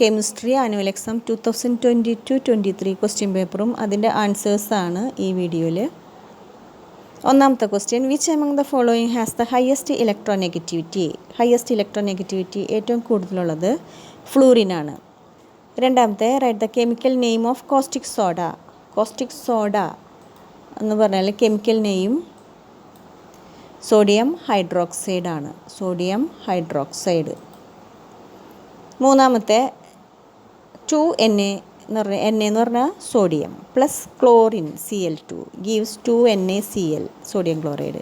Chemistry annual exam 2022-23 question പേപ്പറും അതിൻ്റെ ആൻസേഴ്സാണ് ഈ വീഡിയോയിൽ. ഒന്നാമത്തെ question, which among the following has the highest electronegativity ഏറ്റവും കൂടുതലുള്ളത് ഫ്ലൂറിനാണ്. രണ്ടാമത്തെ, write the chemical name of caustic soda എന്ന് പറഞ്ഞാൽ കെമിക്കൽ നെയിം സോഡിയം ഹൈഡ്രോക്സൈഡ് ആണ്. മൂന്നാമത്തെ, 2Na എന്ന് പറഞ്ഞാൽ sodium plus chlorine Cl2 gives 2NaCl sodium chloride.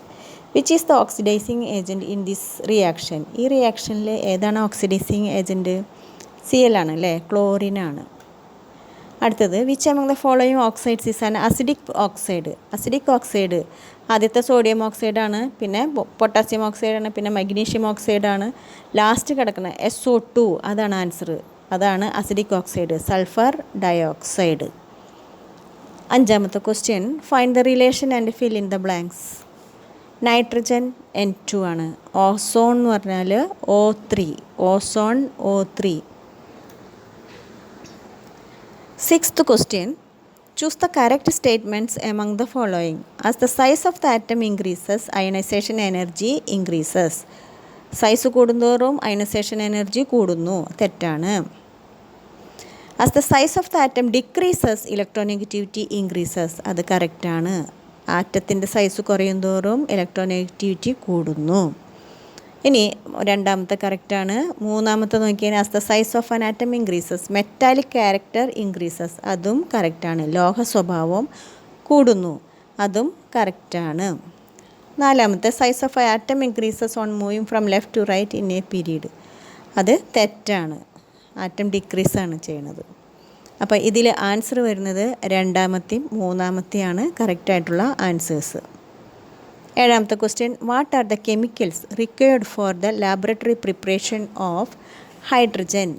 Which is the oxidising agent in this reaction? ഈ റിയാക്ഷനിൽ ഏതാണ് ഓക്സിഡൈസിങ് ഏജൻറ്റ്? Cl ആണ് അല്ലേ, ക്ലോറിനാണ്. അടുത്തത്, which among the following oxides is an acidic oxide? ആദ്യത്തെ സോഡിയം ഓക്സൈഡാണ്, പിന്നെ പൊട്ടാസ്യം ഓക്സൈഡാണ്, പിന്നെ മഗ്നീഷ്യം ഓക്സൈഡാണ്, ലാസ്റ്റ് കിടക്കുന്ന SO2 അതാണ് ആൻസർ. അതാണ് അസിഡിക് ഓക്സൈഡ്, സൾഫർ ഡയോക്സൈഡ്. അഞ്ചാമത്തെ question, find the relation and fill in the blanks. Nitrogen N2 ആണ്. ഓസോൺ എന്ന് പറഞ്ഞാൽ O3. Sixth question, choose the correct statements among the following. As the size of the atom increases, ionization energy increases. Size കൂടുന്തോറും ionisation energy കൂടുന്നു. തെറ്റാണ്. As the size of the atom decreases, electronegativity increases. അത് കറക്റ്റാണ്. ആറ്റത്തിൻ്റെ size കുറയുന്തോറും electronegativity കൂടുന്നു. ഇനി രണ്ടാമത്തെ കറക്റ്റാണ്. മൂന്നാമത്തെ നോക്കിയാൽ as the size of an atom increases, metallic character increases. അതും കറക്റ്റാണ്. ലോഹ സ്വഭാവം കൂടുന്നു. അതും കറക്റ്റാണ്. നാലാമത്തെ, size of atom increases on moving from left to right in a period. അത് തെറ്റാണ്. ആറ്റം ഡിക്രീസാണ് ചെയ്യുന്നത്. അപ്പോൾ ഇതിൽ ആൻസർ വരുന്നത് രണ്ടാമത്തെയും മൂന്നാമത്തെയാണ് കറക്റ്റായിട്ടുള്ള ആൻസേഴ്സ്. ഏഴാമത്തെ question, what are the chemicals required for the laboratory preparation of hydrogen?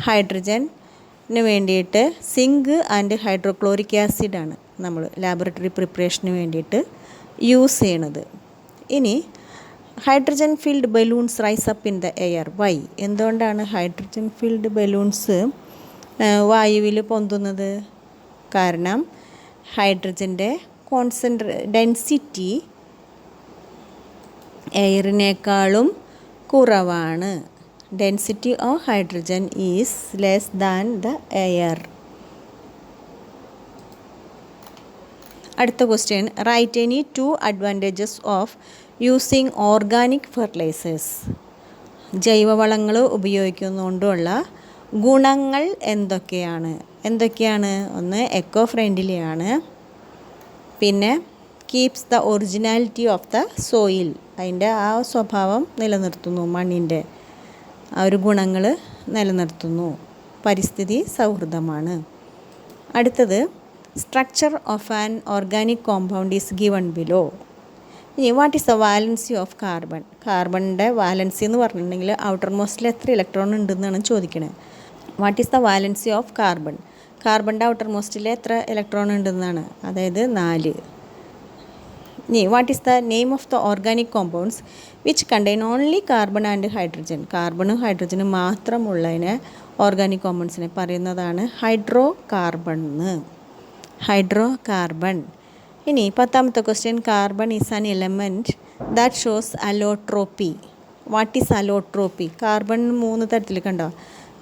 ഹൈഡ്രജന് വേണ്ടിയിട്ട് സിങ്ക് ആൻഡ് ഹൈഡ്രോക്ലോറിക് ആസിഡാണ് നമ്മൾ ലാബറട്ടറി പ്രിപ്പറേഷന് വേണ്ടിയിട്ട് യൂസ് ചെയ്യണത്. ഇനി hydrogen filled balloons rise up in the air. Why? എന്തുകൊണ്ടാണ് ഹൈഡ്രജൻ ഫിൽഡ് ബലൂൺസ് വായുവിൽ പൊന്തുന്നത്? കാരണം ഹൈഡ്രജൻ്റെ ഡെൻസിറ്റി എയറിനേക്കാളും കുറവാണ്. Density of hydrogen is less than the air. അടുത്ത question, write any 2 advantages of using organic fertilisers. ജൈവവളങ്ങൾ ഉപയോഗിക്കുന്നതുകൊണ്ടുള്ള ഗുണങ്ങൾ എന്തൊക്കെയാണ്? ഒന്ന്, എക്കോ ഫ്രണ്ട്ലി ആണ്. പിന്നെ keeps the originality of the soil. അതിൻ്റെ ആ സ്വഭാവം നിലനിർത്തുന്നു. മണ്ണിൻ്റെ ആ ഒരു ഗുണങ്ങൾ നിലനിർത്തുന്നു. പരിസ്ഥിതി സൗഹൃദമാണ്. അടുത്തത്, structure of an organic compound is given below. ഇനി what is the valency of carbon? കാർബണിൻ്റെ വാലൻസി എന്ന് പറഞ്ഞിട്ടുണ്ടെങ്കിൽ ഔട്ടർ മോസ്റ്റിൽ എത്ര ഇലക്ട്രോൺ ഉണ്ടെന്നാണ് ചോദിക്കുന്നത്. What is the valency of carbon? കാർബണിൻ്റെ ഔട്ടർ മോസ്റ്റിൽ എത്ര ഇലക്ട്രോൺ ഉണ്ടെന്നാണ്, അതായത് 4. ഇനി what is the name of the organic compounds which contain only carbon and hydrogen? കാർബണും ഹൈഡ്രജനും മാത്രമുള്ളതിനെ ഓർഗാനിക് കോമ്പൗണ്ട്സിനെ പറയുന്നതാണ് ഹൈഡ്രോകാർബൺ. ഇനി 10ാമത്തെ question, carbon is an element that shows allotropy. What is allotropy? Carbon 3 തരത്തിൽ കണ്ടോ.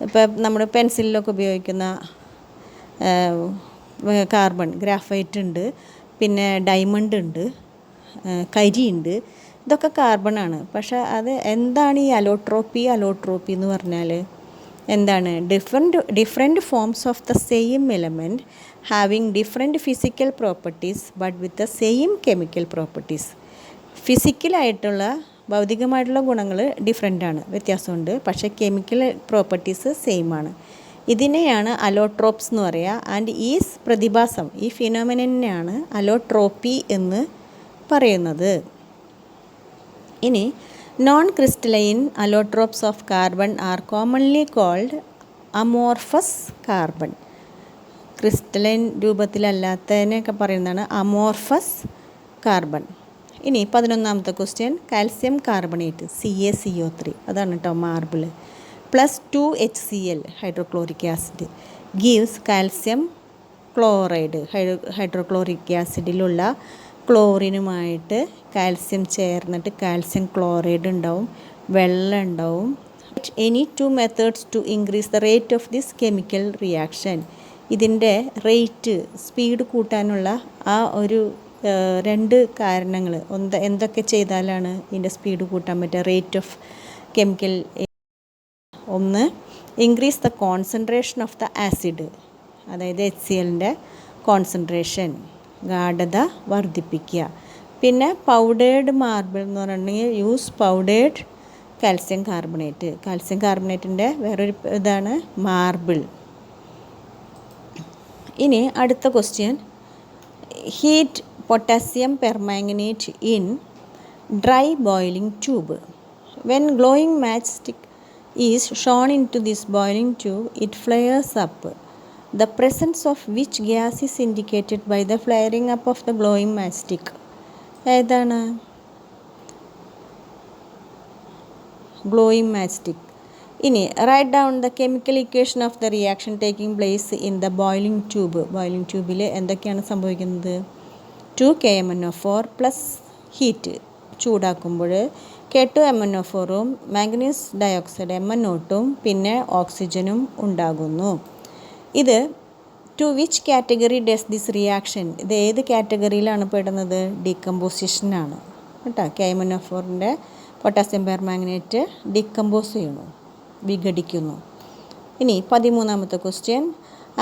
ഇപ്പോൾ നമ്മൾ പെൻസിലിലൊക്കെ ഉപയോഗിക്കുന്ന കാർബൺ, ഗ്രാഫൈറ്റ് ഉണ്ട്, പിന്നെ ഡയമണ്ട് ഉണ്ട്, കരിയുണ്ട്. ഇതൊക്കെ കാർബണാണ്. പക്ഷേ അത് എന്താണ് ഈ അലോട്രോപ്പി എന്ന് പറഞ്ഞാൽ എന്താണ്? Different forms of the same element having different physical properties but with the same chemical properties. ഫിസിക്കലായിട്ടുള്ള ഭൗതികമായിട്ടുള്ള ഗുണങ്ങൾ ഡിഫറെൻ്റാണ്, വ്യത്യാസമുണ്ട്. പക്ഷേ കെമിക്കൽ പ്രോപ്പർട്ടീസ് സെയിം ആണ്. ഇതിനെയാണ് അലോട്രോപ്സ് എന്ന് പറയുക. ആൻഡ് ഈ പ്രതിഭാസം, ഈ ഫിനോമിനനെയാണ് അലോട്രോപ്പി എന്ന് പറയുന്നത്. ഇനി non crystalline allotropes of carbon are commonly called amorphous carbon. Crystalline രൂപത്തിലല്ലാത്തതിനെയൊക്കെ പറയുന്നതാണ് അമോർഫസ് കാർബൺ. ഇനി 11ാമത്തെ ക്വസ്റ്റ്യൻ, കാൽസ്യം കാർബണേറ്റ് CaCO3 അതാണ് കേട്ടോ marble. Plus 2HCl hydrochloric acid gives calcium chloride. Hydrochloric ആസിഡിലുള്ള ക്ലോറിനുമായിട്ട് കാൽസ്യം ചേർന്നിട്ട് കാൽസ്യം ക്ലോറൈഡ് ഉണ്ടാവും, വെള്ളം ഉണ്ടാവും. Any two methods to increase the rate of this chemical reaction. ഇതിൻ്റെ റേറ്റ് സ്പീഡ് കൂട്ടാനുള്ള ആ ഒരു രണ്ട് കാരണങ്ങൾ എന്തൊക്കെ ചെയ്താലാണ് ഇതിൻ്റെ സ്പീഡ് കൂട്ടാൻ പറ്റുക? റേറ്റ് ഓഫ് കെമിക്കൽ, ഒന്ന് increase the concentration of the acid, അതായത് HClൻ്റെ കോൺസെൻട്രേഷൻ ഗാഢത വർദ്ധിപ്പിക്കുക. പിന്നെ പൗഡേർഡ് മാർബിൾ എന്ന് പറഞ്ഞിട്ടുണ്ടെങ്കിൽ use powdered calcium carbonate. Calcium കാർബണേറ്റിൻ്റെ വേറൊരു ഇതാണ് മാർബിൾ. ഇനി അടുത്ത question, heat potassium permanganate in dry boiling tube. When glowing match stick is shown into this boiling tube, it flares up. The presence of which gas is indicated by the flaring up of the glowing matchstick? ഏതാണ് glowing matchstick? ഇനി write down the chemical equation of the reaction taking place in the boiling tube. Boiling ട്യൂബിൽ എന്തൊക്കെയാണ് സംഭവിക്കുന്നത്? 2KMnO4 plus heat ചൂടാക്കുമ്പോൾ K2MnO4ഉം manganese dioxide MnO2ഉം പിന്നെ ഓക്സിജനും ഉണ്ടാകുന്നു. ഇത് to which category does this reaction? ഇത് ഏത് കാറ്റഗറിയിലാണ് പെടുന്നത്? ഡീകമ്പോസിഷനാണ് കേട്ടോ. KMnO4ൻ്റെ പൊട്ടാസ്യം പെർമാംഗനേറ്റ് ഡീകമ്പോസ് ചെയ്യുന്നു, വിഘടിക്കുന്നു. ഇനി 13ാമത്തെ question,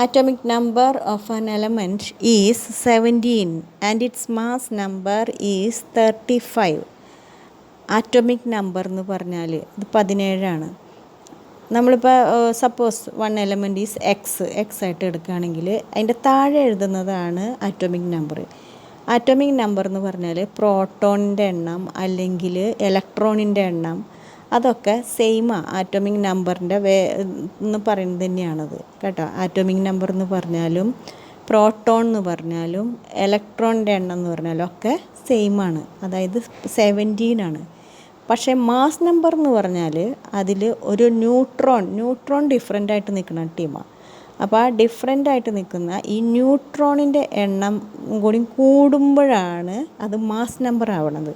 atomic number of an element is 17 and its mass number is 35. Atomic number എന്ന് പറഞ്ഞാൽ ഇത് 17ആണ്. നമ്മളിപ്പോൾ suppose one element is X ആയിട്ട് എടുക്കുകയാണെങ്കിൽ അതിൻ്റെ താഴെ എഴുതുന്നതാണ് ആറ്റോമിക് നമ്പർ. ആറ്റോമിക് നമ്പർ എന്ന് പറഞ്ഞാൽ പ്രോട്ടോണിൻ്റെ എണ്ണം അല്ലെങ്കിൽ ഇലക്ട്രോണിൻ്റെ എണ്ണം അതൊക്കെ സെയിമാണ്. ആറ്റോമിക് നമ്പറിൻ്റെ എന്ന് പറയുന്നത് തന്നെയാണത് കേട്ടോ. ആറ്റോമിക് നമ്പർ എന്ന് പറഞ്ഞാലും പ്രോട്ടോൺ എന്ന് പറഞ്ഞാലും ഇലക്ട്രോണിൻ്റെ എണ്ണം എന്ന് പറഞ്ഞാലും ഒക്കെ സെയിമാണ്, അതായത് 17 ആണ്. പക്ഷേ മാസ് നമ്പർ എന്ന് പറഞ്ഞാൽ അതിൽ ഒരു ന്യൂട്രോൺ ഡിഫറെൻ്റ് ആയിട്ട് നിൽക്കുന്ന ടീമാണ്. അപ്പോൾ ആ ഡിഫറെൻ്റ് ആയിട്ട് നിൽക്കുന്ന ഈ ന്യൂട്രോണിൻ്റെ എണ്ണം കൂടി കൂടുമ്പോഴാണ് അത് മാസ് നമ്പർ ആവണത്.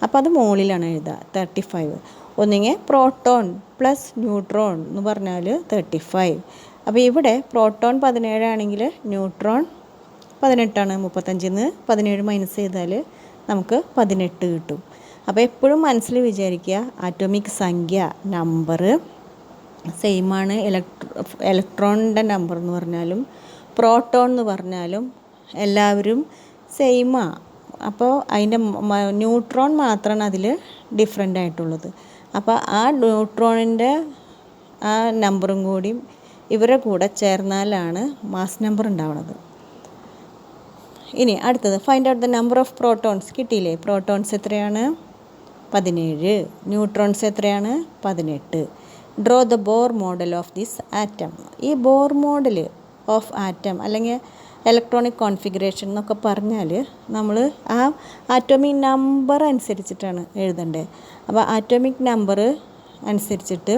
അപ്പോൾ അത് മുകളിലാണ് എഴുതുക 35. ഒന്നുകിൽ പ്രോട്ടോൺ പ്ലസ് ന്യൂട്രോൺ എന്ന് പറഞ്ഞാൽ 35. അപ്പോൾ ഇവിടെ പ്രോട്ടോൺ 17 ആണെങ്കിൽ ന്യൂട്രോൺ 18 ആണ്. 35-ന്ന് 17 മൈനസ് ചെയ്താൽ നമുക്ക് 18 കിട്ടും. അപ്പോൾ എപ്പോഴും മനസ്സിൽ വിചാരിക്കുക, ആറ്റോമിക് സംഖ്യ നമ്പർ സെയിമാണ്. ഇലക്ട്രോണിൻ്റെ നമ്പർ എന്ന് പറഞ്ഞാലും പ്രോട്ടോൺ എന്ന് പറഞ്ഞാലും എല്ലാവരും സെയിമാണ്. അപ്പോൾ അതിൻ്റെ ന്യൂട്രോൺ മാത്രമാണ് അതിൽ ഡിഫറെൻ്റ് ആയിട്ടുള്ളത്. അപ്പോൾ ആ ന്യൂട്രോണിൻ്റെ ആ നമ്പറും കൂടി ഇവരെ കൂടെ ചേർന്നാലാണ് മാസ് നമ്പർ ഉണ്ടാവുന്നത്. ഇനി അടുത്തത്, find out the number of protons. കിട്ടിയില്ലേ? പ്രോട്ടോൺസ് എത്രയാണ്? 17. ന്യൂട്രോൺസ് എത്രയാണ്? 18. Draw the Bohr model of this atom. ഈ ബോർ മോഡൽ ഓഫ് ആറ്റം അല്ലെങ്കിൽ ഇലക്ട്രോണിക് കോൺഫിഗറേഷൻ എന്നൊക്കെ പറഞ്ഞാൽ നമ്മൾ ആ ആറ്റോമിക് നമ്പർ അനുസരിച്ചിട്ടാണ് എഴുതേണ്ടത്. അപ്പോൾ ആറ്റോമിക് നമ്പർ അനുസരിച്ചിട്ട്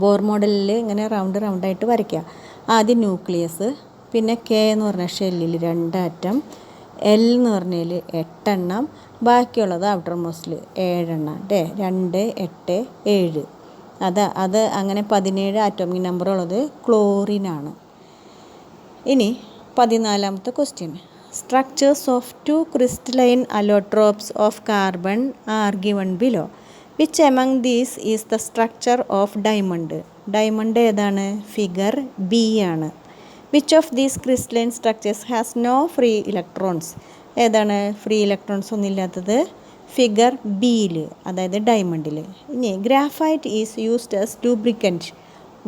ബോർ മോഡലിൽ ഇങ്ങനെ റൗണ്ടായിട്ട് വരയ്ക്കുക. ആദ്യം ന്യൂക്ലിയസ്, പിന്നെ K എന്ന് പറഞ്ഞ ഷെല്ലിൽ 2 ആറ്റം, L എന്ന് പറഞ്ഞതിൽ 8 എണ്ണം, ബാക്കിയുള്ളത് ഔട്ടർ മോസ്റ്റിൽ 7 എണ്ണം. 2, 8, 7. അത് അങ്ങനെ 17 ആറ്റോമിക് നമ്പർ ഉള്ളത് ക്ലോറിനാണ്. ഇനി 14ാമത്തെ question, structures of 2 crystalline allotropes of carbon are given below. Which among these is the structure of diamond. Diamond ഏതാണ്? ഫിഗർ B ആണ്. Which of these crystalline structures has no free electrons. ഏതാണ് free electrons ഒന്നുമില്ലാത്തത്? Figure Bയിൽ, അതായത് ഡയമണ്ടിൽ. ഇനി graphite is used as lubricant.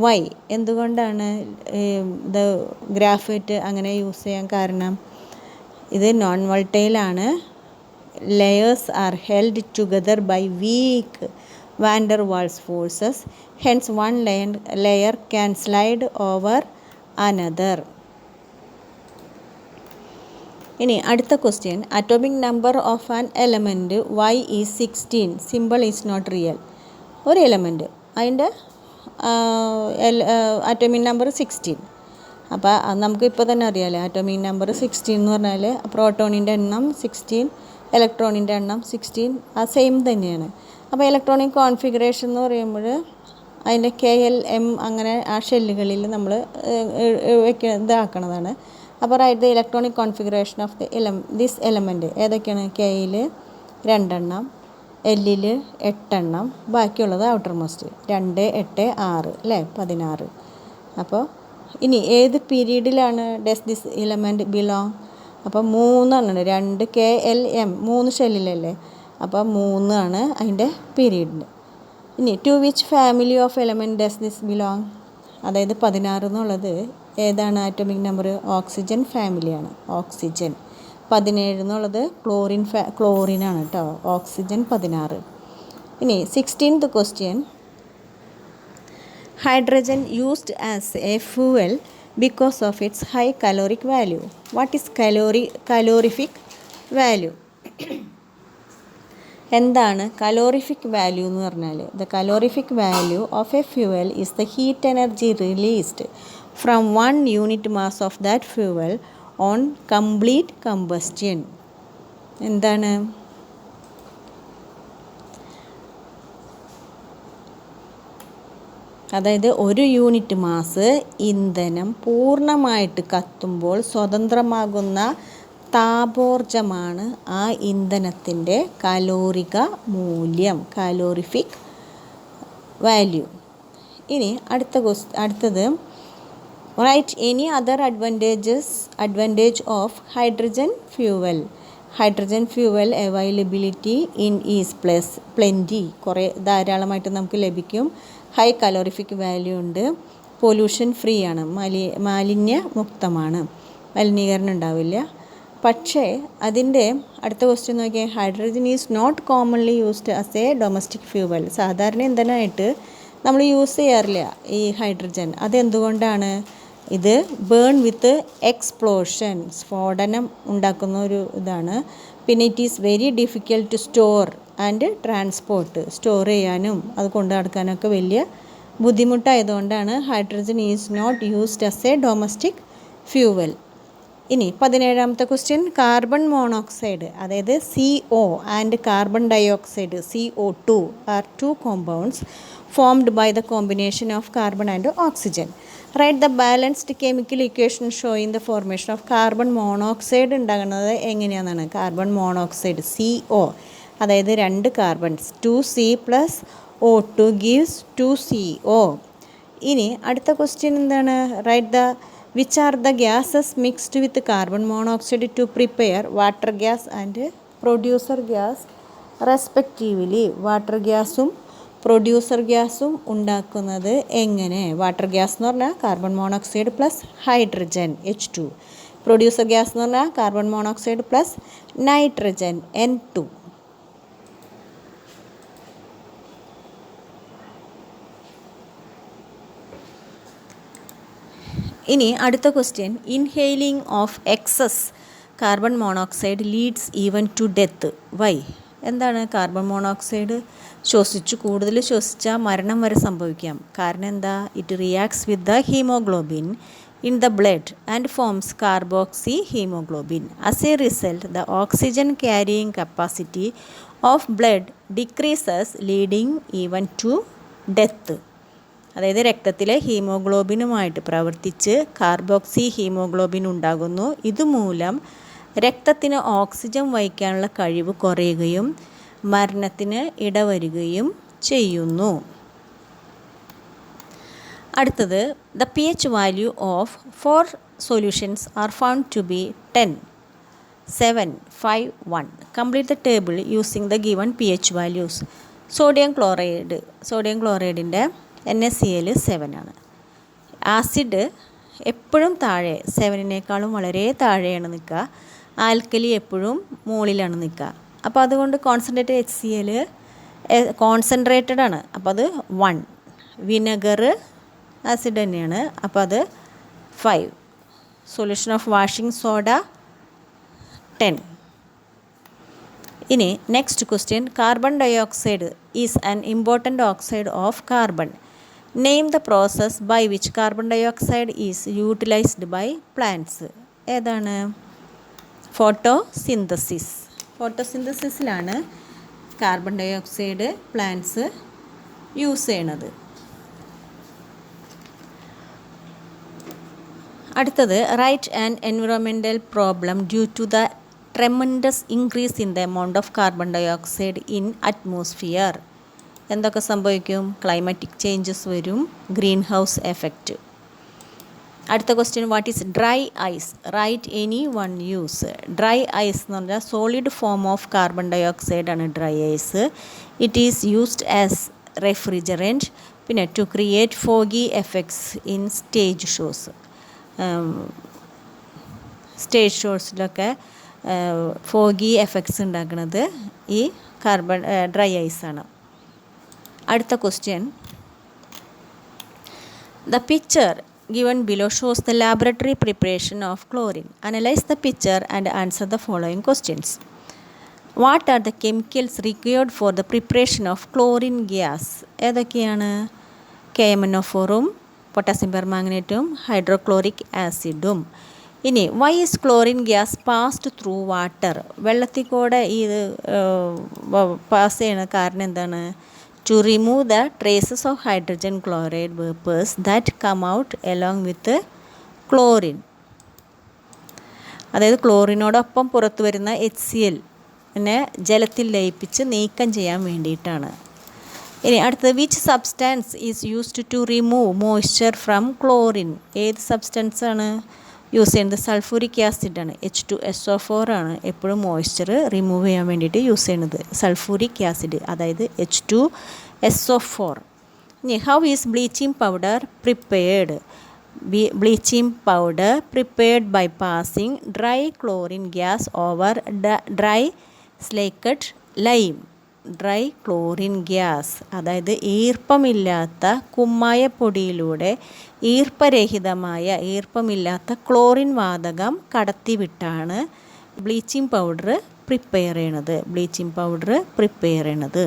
Why? എന്തുകൊണ്ടാണ് ഇത് ഗ്രാഫൈറ്റ് അങ്ങനെ യൂസ് ചെയ്യാൻ കാരണം? ഇത് നോൺ വോൾട്ടൈലാണ്. Layers are held together by weak van der Waals forces. Hence one layer can slide over another. ഇനി അടുത്ത question, atomic number of an element Y is 16. Simple is not real. ഒരു element അതിൻ്റെ atomic number 16. അപ്പോൾ നമുക്ക് ഇപ്പോൾ തന്നെ അറിയാമല്ലോ atomic number 16 എന്ന് പറഞ്ഞാൽ പ്രോട്ടോണിൻ്റെ എണ്ണം 16, ഇലക്ട്രോണിൻ്റെ എണ്ണം 16 ആ സെയിം തന്നെയാണ്. അപ്പോൾ ഇലക്ട്രോണിക് കോൺഫിഗറേഷൻ എന്ന് പറയുമ്പോൾ അതിൻ്റെ KLM അങ്ങനെ ആ ഷെല്ലുകളിൽ നമ്മൾ ഇതാക്കണതാണ്. അപ്പോൾ write the electronic configuration of this element ഏതൊക്കെയാണ്? Kയിൽ 2 എണ്ണം, Lൽ 8 എണ്ണം, ബാക്കിയുള്ളത് ഔട്ടർ മോസ്റ്റ് 2, 8, 6 അല്ലേ, 16. അപ്പോൾ ഇനി ഏത് പീരീഡിലാണ് ഡസ് ദിസ് എലമെൻറ്റ് ബിലോങ്? അപ്പോൾ 3 ആണ്, 2 KLM 3 ഷെല്ലിലല്ലേ, അപ്പോൾ 3 ആണ് അതിൻ്റെ പീരീഡിൽ. ഇനി to which family of element does this belong? അതായത് 16 എന്നുള്ളത് ഏതാണ് ആറ്റോമിക് നമ്പർ? ഓക്സിജൻ ഫാമിലിയാണ്, ഓക്സിജൻ. 17 എന്നുള്ളത് ക്ലോറിനാണ് കേട്ടോ, ഓക്സിജൻ 16. ഇനി 16th question, hydrogen used as a fuel because of its high caloric value. What is calorific value? എന്താണ് calorific value എന്ന് പറഞ്ഞാൽ? The calorific value of a fuel is the heat energy released from 1 unit mass of that fuel on complete combustion. എന്താണ്? അതായത് 1 unit mass ഇന്ധനം പൂർണ്ണമായിട്ട് കത്തുമ്പോൾ സ്വതന്ത്രമാകുന്ന താപോർജ്ജമാണ് ആ ഇന്ധനത്തിൻ്റെ കലോറിക മൂല്യം, കാലോറിഫിക് വാല്യൂ. ഇനി അടുത്തത് write any other advantage of hydrogen fuel. Hydrogen fuel availability in is plenty, കുറേ ധാരാളമായിട്ട് നമുക്ക് ലഭിക്കും. ഹൈ കലോറിഫിക് വാല്യൂ ഉണ്ട്, പൊല്യൂഷൻ ഫ്രീ ആണ്, മാലിന്യമുക്തമാണ്, മലിനീകരണം ഉണ്ടാവില്ല. പക്ഷേ അതിൻ്റെ അടുത്ത ക്വസ്റ്റ്യൻ നോക്കിയാൽ hydrogen is not commonly used as a domestic fuel. സാധാരണ ഇന്ധനമായിട്ട് നമ്മൾ യൂസ് ചെയ്യാറില്ല ഈ ഹൈഡ്രജൻ. അതെന്തുകൊണ്ടാണ്? ഇത് ബേൺ വിത്ത് എക്സ്പ്ലോഷൻ, സ്ഫോടനം ഉണ്ടാക്കുന്ന ഒരു ഇതാണ്. പിന്നെ it is very difficult to store and transport, store ചെയ്യാനും അത് കൊണ്ടു നടക്കാനൊക്കെ വലിയ ബുദ്ധിമുട്ടായതുകൊണ്ടാണ് hydrogen is not used as a domestic fuel. ഇനി 17th ക്വസ്റ്റ്യൻ, കാർബൺ മോണോക്സൈഡ് അതായത് CO and carbon dioxide CO2 are 2 compounds formed by the combination of carbon and oxygen. Write the balanced chemical equation showing the formation of carbon monoxide ഉണ്ടാകുന്നത് എങ്ങനെയാണെന്നാണ്. Carbon monoxide CO അതായത് 2 carbons 2C + O2 gives 2CO. ഇനി അടുത്ത question എന്താണ്? Write the which are the gases mixed with carbon monoxide to prepare water gas and producer gas respectively. Water ഗ്യാസും producer ഗ്യാസും ഉണ്ടാക്കുന്നത് എങ്ങനെ? വാട്ടർ ഗ്യാസ് എന്ന് പറഞ്ഞാൽ carbon monoxide plus hydrogen H2, producer gas എന്ന് പറഞ്ഞാൽ carbon monoxide plus nitrogen N2. ഇനി അടുത്ത question, inhaling of excess carbon monoxide leads even to death. Why? എന്താണ്? കാർബൺ മോണോക്സൈഡ് കൂടുതൽ ശ്വസിച്ചാൽ മരണം വരെ സംഭവിക്കാം. കാരണം എന്താ? It reacts with the haemoglobin in the blood and forms carboxy haemoglobin. As a result the oxygen carrying capacity of blood decreases leading even to death. അതായത് രക്തത്തിലെ ഹീമോഗ്ലോബിനുമായിട്ട് പ്രവർത്തിച്ച് കാർബോക്സി ഹീമോഗ്ലോബിൻ ഉണ്ടാകുന്നു. ഇതുമൂലം രക്തത്തിന് ഓക്സിജൻ വഹിക്കാനുള്ള കഴിവ് കുറയുകയും മരണത്തിന് ഇടവരുകയും ചെയ്യുന്നു. അടുത്തത്, the pH value of 4 solutions are found to be 10, 7, 5, 1. Complete the table using the given pH values. Sodium ക്ലോറൈഡിൻ്റെ NaCl 7 ആണ്. ആസിഡ് എപ്പോഴും താഴെ, 7നേക്കാളും വളരെ താഴെയാണ് നിൽക്കുക. ആൽക്കലി എപ്പോഴും മുകളിലാണ് നിൽക്കുക. അപ്പോൾ അതുകൊണ്ട് HCl കോൺസെൻട്രേറ്റഡ് ആണ്, അപ്പോൾ അത് 1. വിനെഗർ ആസിഡ് തന്നെയാണ്, അപ്പോൾ അത് 5. Solution of washing soda 10. ഇനി next question, carbon dioxide is an important oxide of carbon. Name the process by which carbon dioxide is utilised by plants. ഏതാണ്? ഫോട്ടോസിന്തസിസ്. ഫോട്ടോസിന്തസിസിലാണ് കാർബൺ ഡയോക്സൈഡ് പ്ലാന്റ്സ് യൂസ് ചെയ്യണത്. അടുത്തത്, write an environmental problem due to the tremendous increase in the amount of carbon dioxide in atmosphere. എന്തൊക്കെ സംഭവിക്കും? Climatic changes വരും, greenhouse effect. അടുത്ത question, what is dry ice? Write any one use. Dry ice എന്ന് പറഞ്ഞാൽ solid form of carbon dioxide ആണ് dry ice. It is used as refrigerant. പിന്നെ to create foggy effects in stage shows. Stage ഷോസിലൊക്കെ foggy effects ഉണ്ടാക്കുന്നത് ഈ dry ഐസാണ്. അടുത്ത question, the picture given below shows the laboratory preparation of chlorine. Analyze the picture and answer the following questions. What are the chemicals required for the preparation of chlorine gas? ഏതൊക്കെയാണ്? KMnO4ഉം potassium പെർമാംഗനേറ്റും hydrochloric ആസിഡും. ഇനി, why is chlorine gas passed through water? വെള്ളത്തിൽ കൂടെ ഇത് pass ചെയ്യണ കാരണം എന്താണ്? To remove the traces of hydrogen chloride vapors that come out along with chlorine. അതായത് ക്ലോറിനോടൊപ്പം പുറത്തു വരുന്ന HCl നെ ജലത്തിൽ ലയിപ്പിച്ച് നീക്കം ചെയ്യാൻ വേണ്ടിയിട്ടാണ്. ഇനി അടുത്തത്, which substance is used to remove moisture from chlorine? ഏത് സബ്സ്റ്റൻസ് ആണ് യൂസ് ചെയ്യുന്നത്? സൾഫൂരിക് ആസിഡാണ്. H2SO4 ആണ് എപ്പോഴും മോയ്സ്ചർ റിമൂവ് ചെയ്യാൻ വേണ്ടിയിട്ട് യൂസ് ചെയ്യുന്നത്. സൾഫൂരിക് ആസിഡ്, അതായത് H2SO4. ഇനി, how is bleaching powder prepared? Bleaching powder prepared by passing dry chlorine gas over dry slaked lime. Dry chlorine gas, അതായത് ഈർപ്പമില്ലാത്ത കുമ്മായപ്പൊടിയിലൂടെ ഈർപ്പമില്ലാത്ത ക്ലോറിൻ വാതകം കടത്തിവിട്ടാണ് ബ്ലീച്ചിങ് പൗഡർ പ്രിപ്പയർ ചെയ്യണത്.